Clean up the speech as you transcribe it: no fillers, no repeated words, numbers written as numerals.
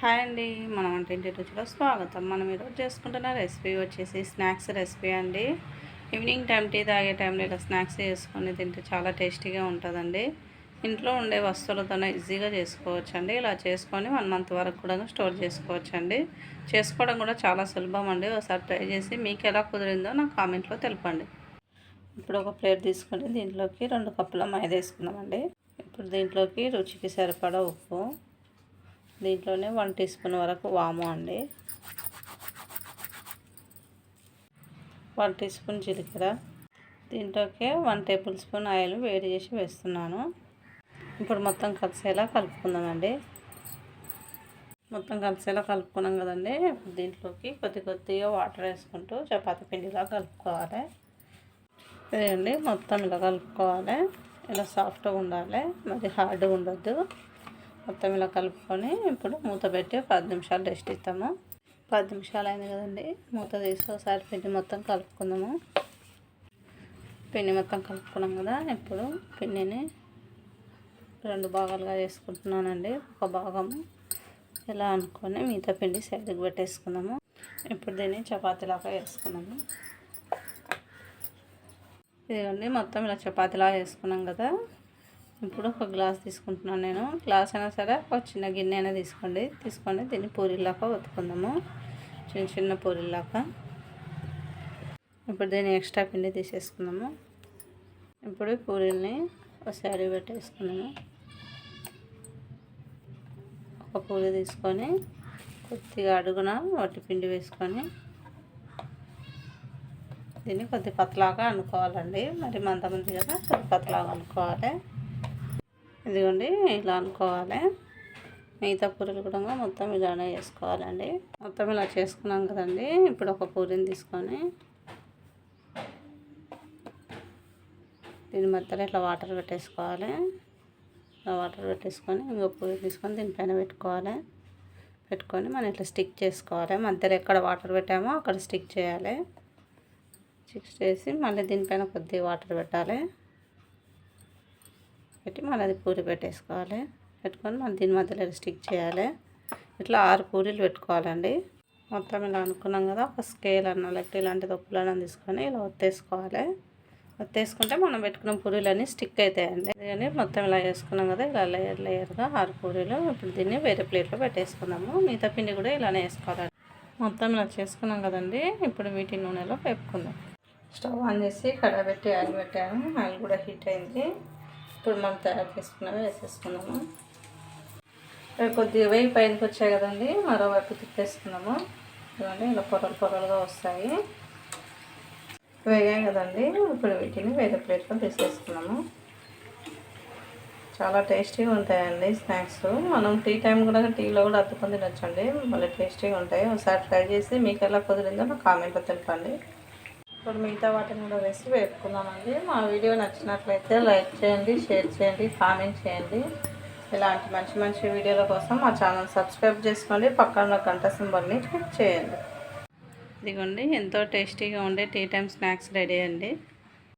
Hi అండి, మన వంటింటి రుచిలో స్వాగతం. మనం ఈరోజు చేసుకుంటున్న రెసిపీ వచ్చేసి స్నాక్స్ రెసిపీ అండి. ఈవినింగ్ టైం టీ తాగే టైంలో ఇలా స్నాక్స్ చేసుకొని తింటే చాలా టేస్టీగా ఉంటుందండి. ఇంట్లో ఉండే వస్తువులతోనే ఈజీగా చేసుకోవచ్చండి. ఇలా చేసుకొని 1 మంత్ వరకు కూడా స్టోర్ చేసుకోవచ్చండి. చేసుకోవడం కూడా చాలా సులభం అండి. ఒకసారి ట్రై చేసి మీకు ఎలా కుదిరిందో నాకు కామెంట్లో తెలపండి. ఇప్పుడు ఒక ప్లేట్ తీసుకొని దీంట్లోకి 2 కప్పుల మైదా వేసుకుందామండి. ఇప్పుడు దీంట్లోకి రుచికి సరిపడా ఉప్పు, దీంట్లోనే 1 టీ స్పూన్ వరకు వాము అండి, 1 టీ స్పూన్ జీలకర్ర, దీంట్లోకి 1 టేబుల్ స్పూన్ ఆయిల్ వేడి చేసి వేస్తున్నాను. ఇప్పుడు మొత్తం కలిసేలా కలుపుకుందామండి. మొత్తం కలిసేలా కలుపుకున్నాం కదండి. ఇప్పుడు దీంట్లోకి కొద్దిగా వాటర్ వేసుకుంటూ చపాతీ పిండిలా కలుపుకోవాలి. ఇదండి మొత్తం ఇలా కలుపుకోవాలి. ఇలా సాఫ్ట్గా ఉండాలి, మరి హార్డ్గా ఉండొద్దు. మొత్తం ఇలా కలుపుకొని ఇప్పుడు మూత పెట్టి 10 నిమిషాలు రెస్ట్ ఇస్తాము. 10 నిమిషాలు అయింది కదండి. మూత తీసి ఒకసారి పిండి మొత్తం కలుపుకుందాము. పిండి మొత్తం కలుపుకున్నాం కదా. ఇప్పుడు పిండిని 2 భాగాలుగా చేసుకుంటున్నానండి. ఒక భాగం ఇలా అనుకొని మిగతా పిండి సైడ్కి పెట్టేసుకుందాము. ఇప్పుడు దీన్ని చపాతీలాగా వేసుకున్నాము. ఇదిగోండి మొత్తం ఇలా చపాతీలాగా వేసుకున్నాం కదా. ఇప్పుడు ఒక గ్లాస్ తీసుకుంటున్నాను నేను. గ్లాస్ అయినా సరే ఒక చిన్న గిన్నె అయినా తీసుకొని దీన్ని పూరీలాగా ఒత్తుకుందాము, చిన్న చిన్న పూరీలాగా. ఇప్పుడు దీన్ని ఎక్స్ట్రా పిండి తీసేసుకుందాము. ఇప్పుడు పూరీల్ని ఒక సైడ్ పెట్టేసుకున్నాము. ఒక పూరీ తీసుకొని కొద్దిగా అడుగున వట్టి పిండి వేసుకొని దీన్ని కొద్దిగా పతలాగా అనుకోవాలండి. మరి మందమంది కదా, కొద్ది పతలాగా అనుకోవాలి. ఇదిగోండి ఇలా అనుకోవాలి. మిగతా పూరీలు కూడా మొత్తం ఇలానే చేసుకోవాలండి. మొత్తం ఇలా చేసుకున్నాం కదండి. ఇప్పుడు ఒక పూరీని తీసుకొని దీని మధ్యలో ఇట్లా వాటర్ పెట్టేసుకోవాలి. ఇలా వాటర్ పెట్టేసుకొని ఇంకో పూరీ తీసుకొని దీనిపైన పెట్టుకొని మనం ఇట్లా స్టిక్ చేసుకోవాలి. మధ్యలో ఎక్కడ వాటర్ పెట్టామో అక్కడ స్టిక్ చేయాలి. స్టిక్ చేసి మళ్ళీ దీనిపైన కొద్దిగా వాటర్ పెట్టాలి. పెట్టి మళ్ళీ అది పూరి పెట్టుకొని మళ్ళీ దీని మధ్యలో స్టిక్ చేయాలి. ఇట్లా 6 పూరీలు పెట్టుకోవాలండి. మొత్తం ఇలా అనుకున్నాం కదా. ఒక స్కేల్ అన్న లేకపోతే ఇలాంటి తప్పులన్నా తీసుకొని ఇలా ఒత్తేసుకోవాలి. ఒత్తేసుకుంటే మనం పెట్టుకున్న పూరీలన్నీ స్టిక్ అవుతాయండి. కానీ మొత్తం ఇలా వేసుకున్నాం కదా. ఇలా లేయర్గా 6 పూరీలు. ఇప్పుడు దీన్ని వేరే ప్లేట్లో పెట్టేసుకుందాము. మిగతా పిండి కూడా ఇలానే వేసుకోవాలండి. మొత్తం ఇలా చేసుకున్నాం కదండి. ఇప్పుడు వీటి నూనెలో వేపుకుందాం. స్టవ్ ఆన్ చేసి కడాయి పెట్టి ఆయిల్ పెట్టాను. ఆయిల్ కూడా హీట్ అయింది. ఇప్పుడు మనం తయారు చేసుకున్నవి వేసేసుకున్నాము. కొద్దిగా వేయి పైనకి వచ్చాయి కదండి. మరోవైపు తిప్పేసుకున్నాము. ఇవన్నీ ఇలా పొరలుగా వస్తాయి. వేగాయి కదండి. ఇప్పుడు వీటిని వేరే ప్లేట్లో తీసేసుకున్నాము. చాలా టేస్టీగా ఉంటాయండి స్నాక్స్. మనం టీ టైం కూడా టీలో కూడా అద్దుకొని తినొచ్చండి. మళ్ళీ టేస్టీగా ఉంటాయి. ఒకసారి ట్రై చేసి మీకు ఎలా కుదిరిందో నాకు కామెంట్లో తెలపండి. ఇప్పుడు మిగతా వాటిని కూడా వేసి వేపుకుందామండి. మా వీడియో నచ్చినట్లయితే లైక్ చేయండి, షేర్ చేయండి, కామెంట్ చేయండి. ఇలాంటి మంచి వీడియోల కోసం మా ఛానల్ సబ్స్క్రైబ్ చేసుకోండి. పక్కన గంట సింబల్ని క్లిక్ చేయండి. ఇదిగోండి ఎంతో టేస్టీగా ఉండే టీ టైమ్ స్నాక్స్ రెడీ అండి.